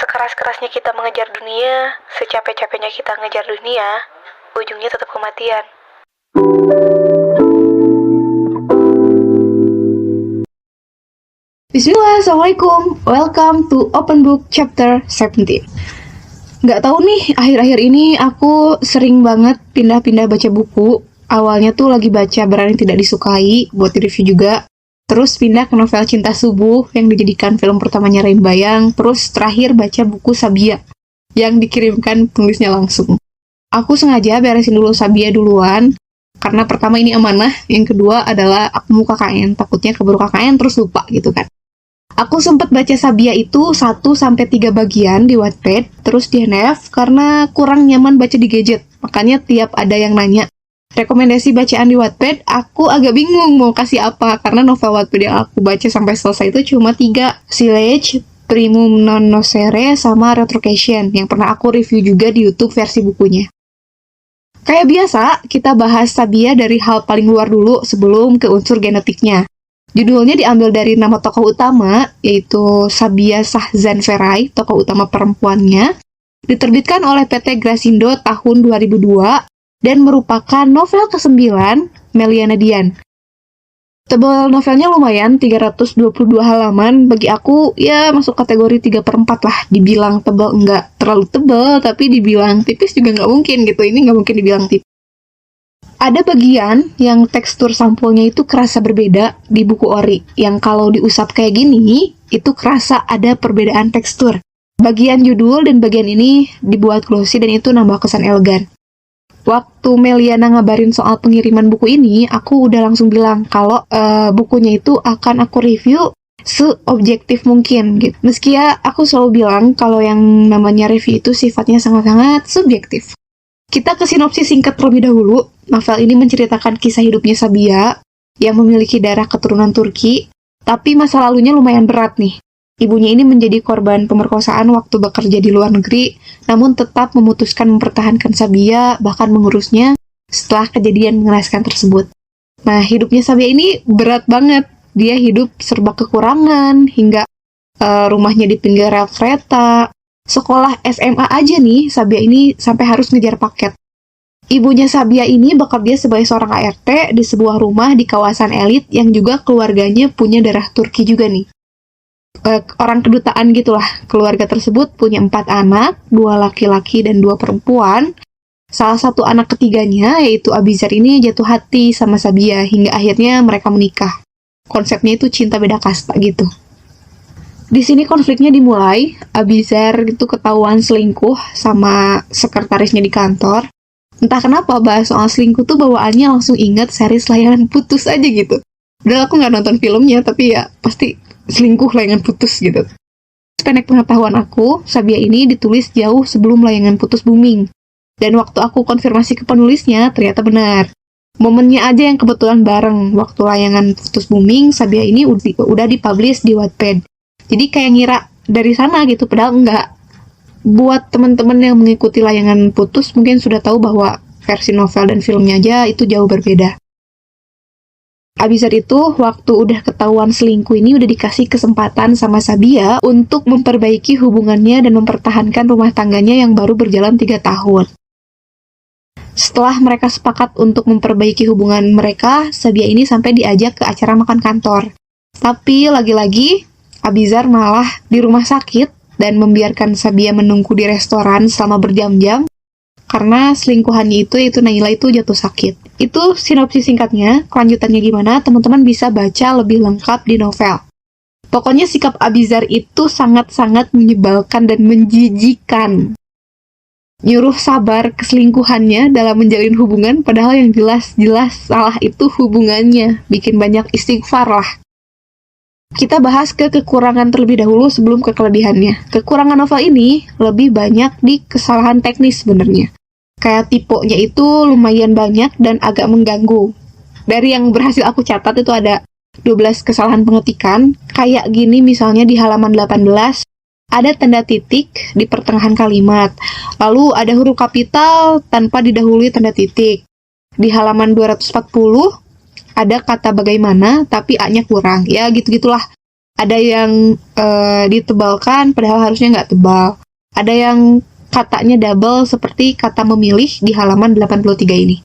Sekeras-kerasnya kita mengejar dunia, secapek-capeknya kita ngejar dunia, ujungnya tetap kematian. Bismillah, Assalamualaikum. Welcome to Open Book Chapter 17. Nggak tahu nih, akhir-akhir ini aku sering banget pindah-pindah baca buku. Awalnya tuh lagi baca Berani Tidak Disukai, buat review juga. Terus pindah ke novel Cinta Subuh, yang dijadikan film pertamanya Rain Bayang. Terus terakhir baca buku Sabia, yang dikirimkan penulisnya langsung. Aku sengaja beresin dulu Sabia duluan, karena pertama ini amanah, yang kedua adalah aku mau KKN, takutnya keburu KKN terus lupa gitu kan. Aku sempat baca Sabia itu 1-3 bagian di Wattpad, terus di NF karena kurang nyaman baca di gadget. Makanya tiap ada yang nanya rekomendasi bacaan di Wattpad, aku agak bingung mau kasih apa, karena novel Wattpad yang aku baca sampai selesai itu cuma 3, Silage, Primum Non Nocere, sama Retrocession, yang pernah aku review juga di YouTube versi bukunya. Kayak biasa, kita bahas Sabia dari hal paling luar dulu sebelum ke unsur genetiknya. Judulnya diambil dari nama tokoh utama, yaitu Sabia Shahzan Ferai, tokoh utama perempuannya. Diterbitkan oleh PT Grasindo tahun 2002, dan merupakan novel ke-9 Meliana Dian. Tebal novelnya lumayan, 322 halaman. Bagi aku, ya masuk kategori 3/4 lah. Dibilang tebal enggak terlalu tebal, tapi dibilang tipis juga nggak mungkin gitu. Ini nggak mungkin dibilang tipis. Ada bagian yang tekstur sampulnya itu kerasa berbeda di buku ori, yang kalau diusap kayak gini, itu kerasa ada perbedaan tekstur. Bagian judul dan bagian ini dibuat glossy dan itu nambah kesan elegan. Waktu Meliana ngabarin soal pengiriman buku ini, aku udah langsung bilang kalau bukunya itu akan aku review seobjektif mungkin gitu. Meski ya aku selalu bilang kalau yang namanya review itu sifatnya sangat-sangat subjektif. Kita ke sinopsis singkat terlebih dahulu. Novel ini menceritakan kisah hidupnya Sabia yang memiliki darah keturunan Turki, tapi masa lalunya lumayan berat nih. Ibunya ini menjadi korban pemerkosaan waktu bekerja di luar negeri, namun tetap memutuskan mempertahankan Sabia, bahkan mengurusnya setelah kejadian mengenaskan tersebut. Nah, hidupnya Sabia ini berat banget. Dia hidup serba kekurangan, hingga rumahnya di pinggir rel kereta. Sekolah SMA aja nih, Sabia ini sampai harus ngejar paket. Ibunya Sabia ini bekerja sebagai seorang ART di sebuah rumah di kawasan elit yang juga keluarganya punya darah Turki juga nih. Orang kedutaan gitulah. Keluarga tersebut punya 4 anak, 2 laki-laki dan 2 perempuan. Salah satu anak ketiganya, yaitu Abizar ini jatuh hati sama Sabia, hingga akhirnya mereka menikah. Konsepnya itu cinta beda kasta gitu. Di sini konfliknya dimulai. Abizar itu ketahuan selingkuh sama sekretarisnya di kantor. Entah kenapa bahas soal selingkuh tuh bawaannya langsung ingat series Layangan Putus aja gitu. Udah aku nggak nonton filmnya, tapi ya pasti selingkuh Layangan Putus gitu. Pendek pengetahuan aku, Sabia ini ditulis jauh sebelum Layangan Putus booming. Dan waktu aku konfirmasi ke penulisnya, ternyata benar. Momennya aja yang kebetulan bareng. Waktu Layangan Putus booming, Sabia ini udah dipublish di Wattpad. Jadi kayak ngira dari sana gitu, padahal enggak. Buat teman-teman yang mengikuti Layangan Putus mungkin sudah tahu bahwa versi novel dan filmnya aja itu jauh berbeda. Abizar itu waktu udah ketahuan selingkuh ini udah dikasih kesempatan sama Sabia untuk memperbaiki hubungannya dan mempertahankan rumah tangganya yang baru berjalan 3 tahun. Setelah mereka sepakat untuk memperbaiki hubungan mereka, Sabia ini sampai diajak ke acara makan kantor. Tapi lagi-lagi Abizar malah di rumah sakit dan membiarkan Sabia menunggu di restoran selama berjam-jam karena selingkuhannya itu, yaitu Naila itu jatuh sakit. Itu sinopsis singkatnya. Kelanjutannya gimana, teman-teman bisa baca lebih lengkap di novel. Pokoknya sikap Abizar itu sangat-sangat menyebalkan dan menjijikan. Nyuruh sabar keselingkuhannya dalam menjalin hubungan, padahal yang jelas-jelas salah itu hubungannya. Bikin banyak istighfar lah. Kita bahas ke kekurangan terlebih dahulu sebelum ke kelebihannya. Kekurangan novel ini lebih banyak di kesalahan teknis sebenarnya. Kayak tipenya itu lumayan banyak dan agak mengganggu. Dari yang berhasil aku catat itu ada 12 kesalahan pengetikan. Kayak gini misalnya di halaman 18, ada tanda titik di pertengahan kalimat. Lalu ada huruf kapital tanpa didahului tanda titik. Di halaman 240, ada kata bagaimana, tapi A-nya kurang. Ya, gitu-gitulah. Ada yang ditebalkan padahal harusnya nggak tebal. Ada yang katanya double seperti kata memilih di halaman 83 ini.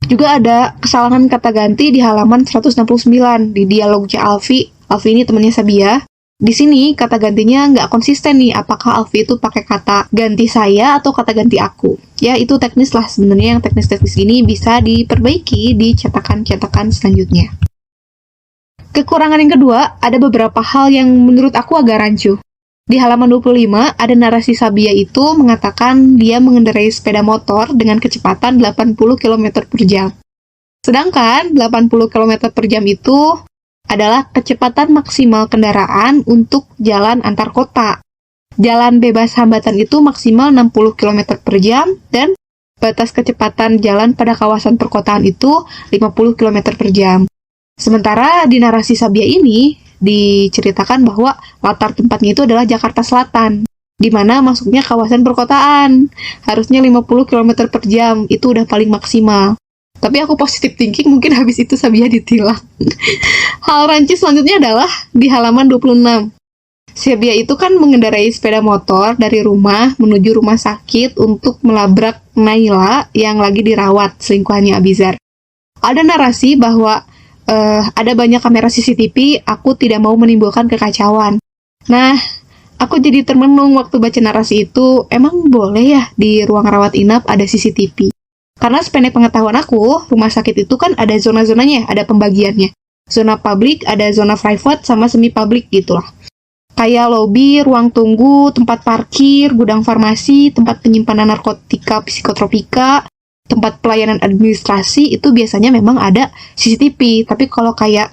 Juga ada kesalahan kata ganti di halaman 169 di dialognya Alfi. Alfi ini temannya Sabia. Di sini kata gantinya nggak konsisten nih, apakah Alfi itu pakai kata ganti saya atau kata ganti aku. Ya itu teknis lah sebenarnya, yang teknis-teknis ini bisa diperbaiki di cetakan-cetakan selanjutnya. Kekurangan yang kedua, ada beberapa hal yang menurut aku agak rancu. Di halaman 25, ada narasi Sabia itu mengatakan dia mengendarai sepeda motor dengan kecepatan 80 km per jam. Sedangkan 80 km per jam itu adalah kecepatan maksimal kendaraan untuk jalan antar kota. Jalan bebas hambatan itu maksimal 60 km per jam dan batas kecepatan jalan pada kawasan perkotaan itu 50 km per jam. Sementara di narasi Sabia ini diceritakan bahwa latar tempatnya itu adalah Jakarta Selatan, di mana masuknya kawasan perkotaan. Harusnya 50 km per jam, itu udah paling maksimal. Tapi aku positive thinking, mungkin habis itu Sabia ditilang. Hal rancu selanjutnya adalah di halaman 26. Sabia itu kan mengendarai sepeda motor dari rumah menuju rumah sakit untuk melabrak Naila yang lagi dirawat, selingkuhannya Abizar. Ada narasi bahwa ada banyak kamera CCTV, aku tidak mau menimbulkan kekacauan. Nah, aku jadi termenung waktu baca narasi itu, emang boleh ya di ruang rawat inap ada CCTV? Karena sependek pengetahuan aku, rumah sakit itu kan ada zona-zonanya, ada pembagiannya. Zona publik, ada zona private, sama semi-publik gitulah. Kayak lobi, ruang tunggu, tempat parkir, gudang farmasi, tempat penyimpanan narkotika psikotropika, tempat pelayanan administrasi itu biasanya memang ada CCTV. Tapi kalau kayak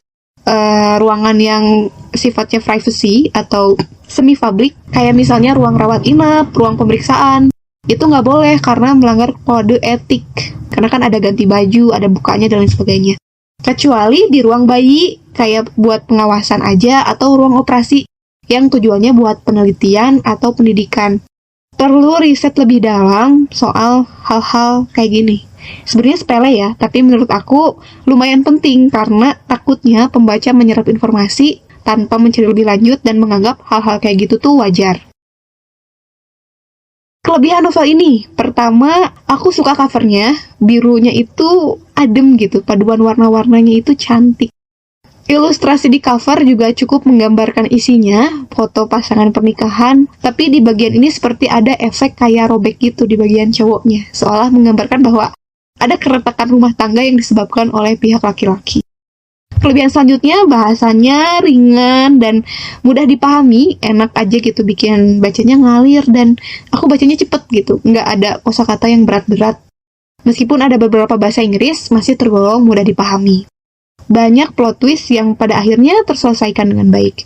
ruangan yang sifatnya privacy atau semi-public, kayak misalnya ruang rawat inap, ruang pemeriksaan, itu nggak boleh karena melanggar kode etik. Karena kan ada ganti baju, ada bukanya, dan lain sebagainya. Kecuali di ruang bayi, kayak buat pengawasan aja, atau ruang operasi yang tujuannya buat penelitian atau pendidikan. Perlu riset lebih dalam soal hal-hal kayak gini. Sebenarnya sepele ya, tapi menurut aku lumayan penting karena takutnya pembaca menyerap informasi tanpa mencari lebih lanjut dan menganggap hal-hal kayak gitu tuh wajar. Kelebihan novel ini, pertama, aku suka covernya, birunya itu adem gitu, paduan warna-warnanya itu cantik. Ilustrasi di cover juga cukup menggambarkan isinya, foto pasangan pernikahan, tapi di bagian ini seperti ada efek kayak robek gitu di bagian cowoknya, seolah menggambarkan bahwa ada keretakan rumah tangga yang disebabkan oleh pihak laki-laki. Kelebihan selanjutnya, bahasanya ringan dan mudah dipahami, enak aja gitu bikin bacanya ngalir, dan aku bacanya cepet gitu, nggak ada kosakata yang berat-berat. Meskipun ada beberapa bahasa Inggris, masih tergolong mudah dipahami. Banyak plot twist yang pada akhirnya terselesaikan dengan baik.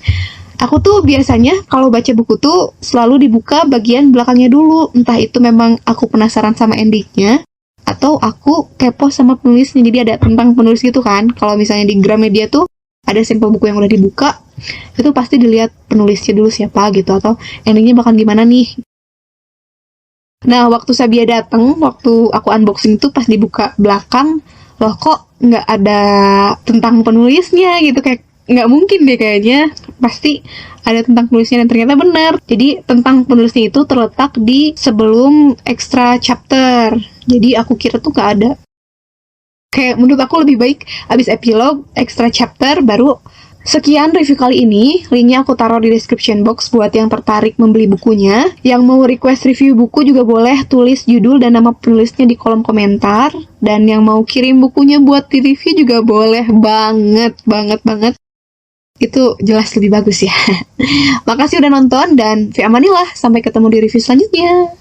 Aku tuh biasanya kalau baca buku tuh selalu dibuka bagian belakangnya dulu. Entah itu memang aku penasaran sama endingnya, atau aku kepo sama penulisnya. Jadi ada tentang penulis gitu kan. Kalau misalnya di Gramedia tuh ada sampel buku yang udah dibuka, itu pasti dilihat penulisnya dulu siapa gitu, atau endingnya bakal gimana nih. Nah, waktu Sabia datang, waktu aku unboxing tuh pas dibuka belakang, loh kok nggak ada tentang penulisnya gitu, kayak nggak mungkin deh kayaknya, pasti ada tentang penulisnya, dan ternyata benar. Jadi tentang penulisnya itu terletak di sebelum extra chapter, jadi aku kira tuh nggak ada. Kayak menurut aku lebih baik abis epilog, extra chapter, baru. Sekian review kali ini, linknya aku taruh di description box buat yang tertarik membeli bukunya. Yang mau request review buku juga boleh tulis judul dan nama penulisnya di kolom komentar. Dan yang mau kirim bukunya buat di review juga boleh banget. Itu jelas lebih bagus ya. Makasih udah nonton dan fi amanillah, sampai ketemu di review selanjutnya.